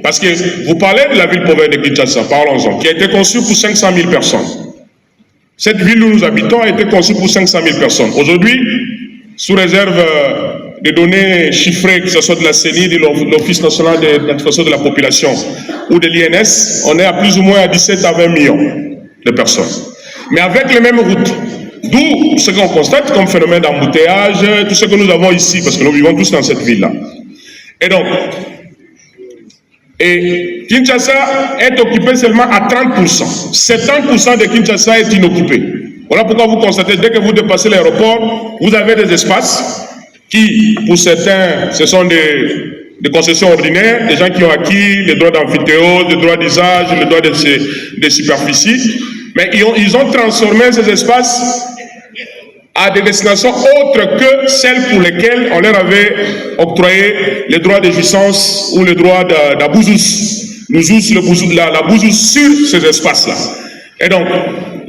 Parce que vous parlez de la ville pauvre de Kinshasa, parlons-en, qui a été conçue pour 500 000 personnes. Cette ville où nous habitons a été conçue pour 500 000 personnes. Aujourd'hui, sous réserve des données chiffrées, que ce soit de la CENI, de l'Office national d'identification de la population ou de l'INS, on est à plus ou moins à 17 à 20 millions de personnes. Mais avec les mêmes routes, d'où ce qu'on constate comme phénomène d'embouteillage, tout ce que nous avons ici, parce que nous vivons tous dans cette ville-là. Et donc, Kinshasa est occupé seulement à 30%. 70% de Kinshasa est inoccupé. Voilà pourquoi vous constatez, dès que vous dépassez l'aéroport, vous avez des espaces qui, pour certains, ce sont des concessions ordinaires, des gens qui ont acquis les droits d'amphithéose, les droits d'usage, les droits de superficie, mais ils ont transformé ces espaces à des destinations autres que celles pour lesquelles on leur avait octroyé les droits de jouissance ou les droits d'abousus. La bousous sur ces espaces-là. Et donc,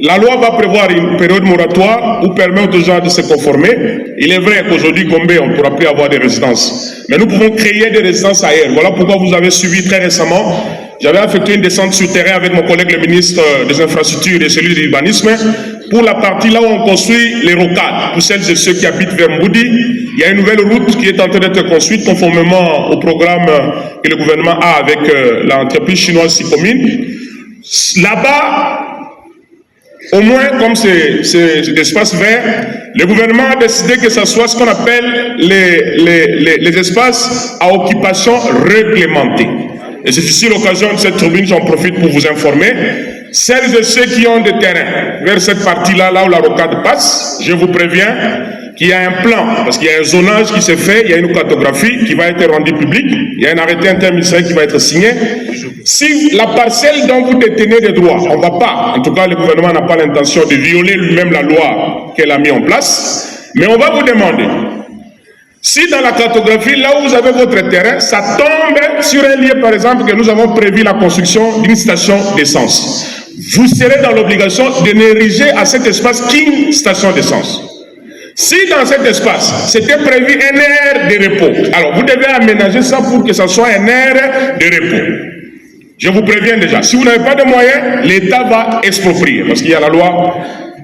la loi va prévoir une période moratoire pour permettre aux gens de se conformer. Il est vrai qu'aujourd'hui, Gombe, on ne pourra plus avoir des résidences. Mais nous pouvons créer des résidences ailleurs. Voilà pourquoi vous avez suivi très récemment. J'avais effectué une descente sur terrain avec mon collègue le ministre des Infrastructures et celui de l'Urbanisme pour la partie là où on construit les rocades. Pour celles et ceux qui habitent vers Mboudi, il y a une nouvelle route qui est en train d'être construite conformément au programme que le gouvernement a avec l'entreprise chinoise Sicomine. Là-bas, au moins, comme c'est d'espace vert, le gouvernement a décidé que ce soit ce qu'on appelle les espaces à occupation réglementée. Et c'est ici l'occasion de cette tribune, j'en profite pour vous informer. Celles et ceux qui ont des terrains vers cette partie-là, là où la rocade passe, je vous préviens qu'il y a un plan, parce qu'il y a un zonage qui s'est fait, il y a une cartographie qui va être rendue publique, il y a un arrêté interministériel qui va être signé. Si la parcelle dont vous détenez des droits, on ne va pas, en tout cas le gouvernement n'a pas l'intention de violer lui-même la loi qu'elle a mise en place, mais on va vous demander, si dans la cartographie, là où vous avez votre terrain, ça tombe sur un lieu, par exemple, que nous avons prévu la construction d'une station d'essence, vous serez dans l'obligation de n'ériger à cet espace qu'une station d'essence. Si dans cet espace, c'était prévu un aire de repos, alors vous devez aménager ça pour que ça soit un aire de repos. Je vous préviens déjà, si vous n'avez pas de moyens, l'État va exproprier, parce qu'il y a la loi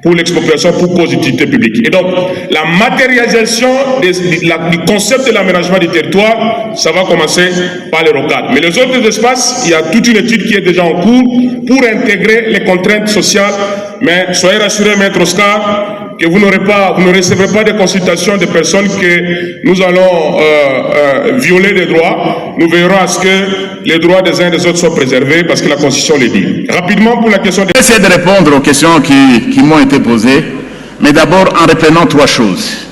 pour l'expropriation pour cause d'utilité publique. Et donc, la matérialisation du concept de l'aménagement du territoire, ça va commencer par les rocades. Mais les autres espaces, il y a toute une étude qui est déjà en cours pour intégrer les contraintes sociales. Mais soyez rassurés, Maître Oscar, que vous ne recevrez pas de consultations de personnes que nous allons violer les droits. Nous veillerons à ce que les droits des uns et des autres soient préservés parce que la Constitution les dit. Rapidement pour la question de... J'essaie de répondre aux questions qui m'ont été posées, mais d'abord en reprenant trois choses.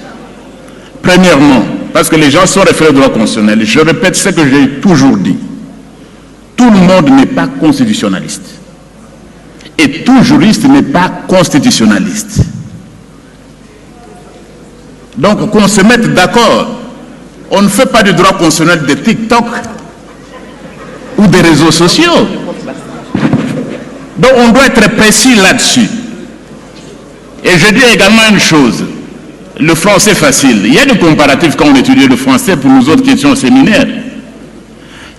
Premièrement, parce que les gens sont référés au droit constitutionnel, je répète ce que j'ai toujours dit. Tout le monde n'est pas constitutionnaliste. Et tout juriste n'est pas constitutionnaliste. Donc, qu'on se mette d'accord. On ne fait pas du droit constitutionnel de TikTok ou des réseaux sociaux. Donc, on doit être précis là-dessus. Et je dis également une chose. Le français facile. Il y a des comparatifs quand on étudie le français pour nous autres qui étions au séminaire.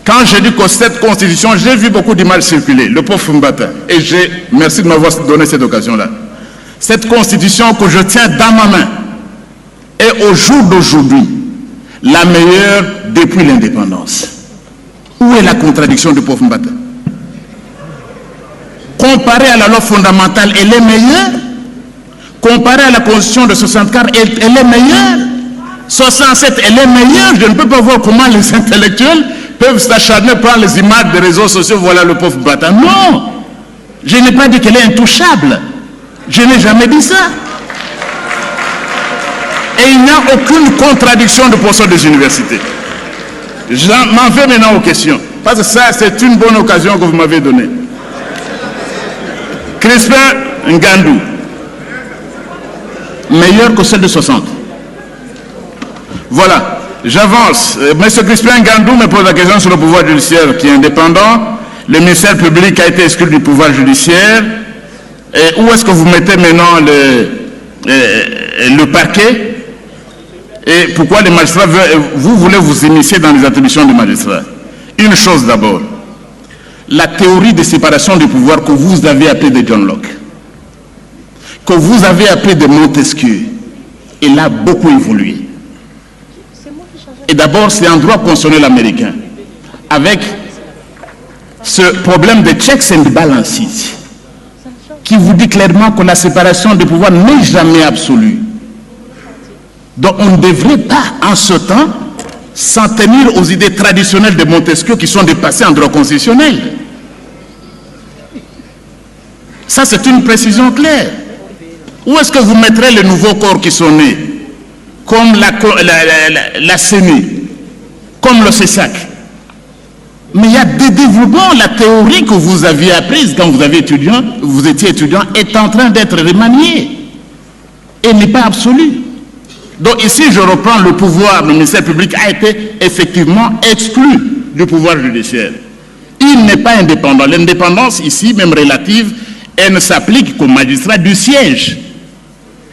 Quand j'ai dit que cette constitution, j'ai vu beaucoup d'images circuler. Le pauvre Mbata. Et merci de m'avoir donné cette occasion-là. Cette constitution que je tiens dans ma main est au jour d'aujourd'hui la meilleure depuis l'indépendance. Où est la contradiction du pauvre Mbata? Comparée à la loi fondamentale, elle est meilleure. Comparée à la constitution de 64, elle est meilleure. 67, elle est meilleure. Je ne peux pas voir comment les intellectuels peuvent s'acharner par les images des réseaux sociaux. Voilà le pauvre Mbata. Non, je n'ai pas dit qu'elle est intouchable. Je n'ai jamais dit ça. Et il n'y a aucune contradiction de professeurs des universités. J'en m'en vais maintenant aux questions. Parce que ça, c'est une bonne occasion que vous m'avez donnée. Crispin Ngandou, meilleur que celle de 60. Voilà, j'avance. Monsieur Crispin Ngandou me pose la question sur le pouvoir judiciaire qui est indépendant. Le ministère public a été exclu du pouvoir judiciaire. Et où est-ce que vous mettez maintenant le parquet? Et pourquoi les magistrats, vous voulez vous initier dans les attributions des magistrats? Une chose d'abord, la théorie de séparation du pouvoir que vous avez appelée de John Locke, que vous avez appelée de Montesquieu, elle a beaucoup évolué. Et d'abord, c'est un droit constitutionnel américain, avec ce problème de checks and balances, qui vous dit clairement que la séparation des pouvoirs n'est jamais absolue. Donc on ne devrait pas, en ce temps, s'en tenir aux idées traditionnelles de Montesquieu qui sont dépassées en droit constitutionnel. Ça, c'est une précision claire. Où est-ce que vous mettrez les nouveaux corps qui sont nés, comme la CENI, comme le CESAC? Mais il y a des développements. La théorie que vous aviez apprise quand vous étiez étudiant est en train d'être remaniée. Elle n'est pas absolue. Donc ici, je reprends le pouvoir, le ministère public a été effectivement exclu du pouvoir judiciaire. Il n'est pas indépendant. L'indépendance ici, même relative, elle ne s'applique qu'aux magistrats du siège.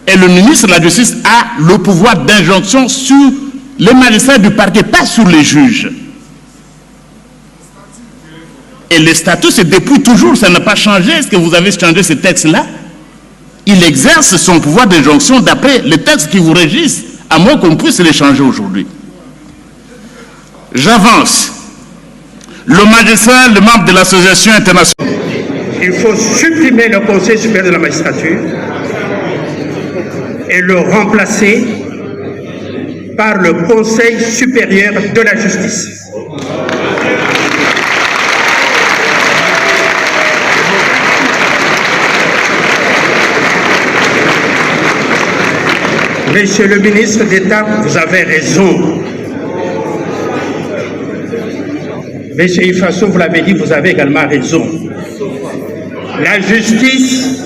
Et le ministre de la Justice a le pouvoir d'injonction sur les magistrats du parquet, pas sur les juges. Et le statut, c'est depuis toujours, ça n'a pas changé. Est-ce que vous avez changé ce texte-là? Il exerce son pouvoir d'injonction d'après les textes qui vous régissent, à moins qu'on puisse les changer aujourd'hui. J'avance. Le magistrat, le membre de l'association internationale. Il faut supprimer le Conseil supérieur de la magistrature et le remplacer par le Conseil supérieur de la justice. Monsieur le ministre d'État, vous avez raison. Monsieur Ifasso, vous l'avez dit, vous avez également raison. La justice,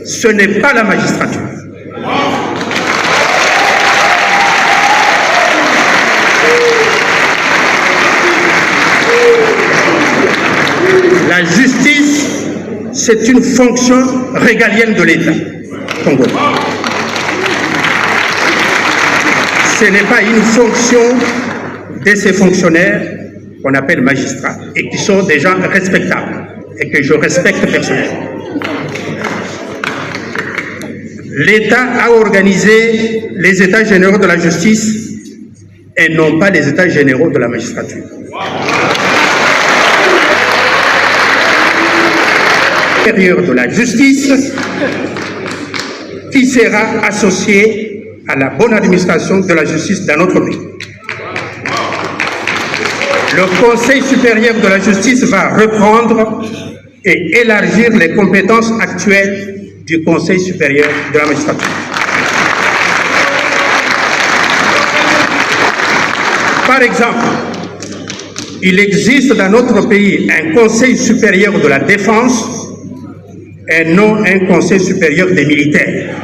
ce n'est pas la magistrature. La justice, c'est une fonction régalienne de l'État congolais. Ce n'est pas une fonction de ces fonctionnaires qu'on appelle magistrats et qui sont des gens respectables et que je respecte personnellement. L'État a organisé les États généraux de la justice et non pas les États généraux de la magistrature. Supérieur de la justice qui sera associé à la bonne administration de la justice dans notre pays. Le Conseil supérieur de la justice va reprendre et élargir les compétences actuelles du Conseil supérieur de la magistrature. Par exemple, il existe dans notre pays un Conseil supérieur de la défense et non un Conseil supérieur des militaires.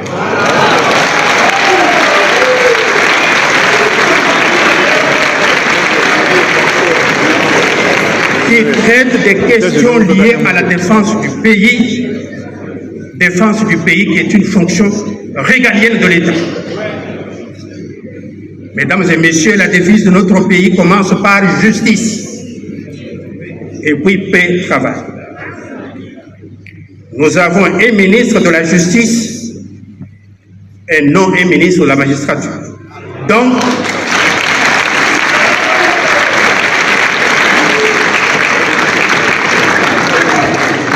Qui traite des questions liées à la défense du pays qui est une fonction régalienne de l'État. Mesdames et messieurs, la devise de notre pays commence par justice et puis paix, travail. Nous avons un ministre de la justice et non un ministre de la magistrature. Donc,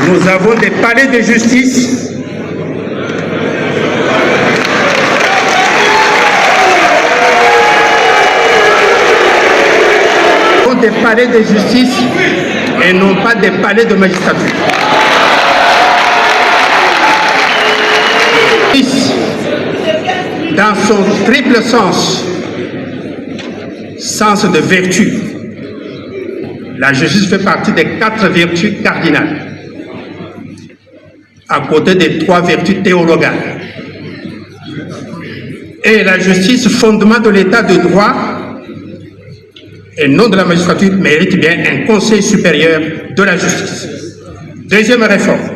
nous avons des palais de justice et non pas des palais de magistrature. Dans son triple sens de vertu, la justice fait partie des 4 vertus cardinales, à côté des 3 vertus théologales. Et la justice, fondement de l'état de droit et non de la magistrature, mérite bien un Conseil supérieur de la justice. Deuxième réforme,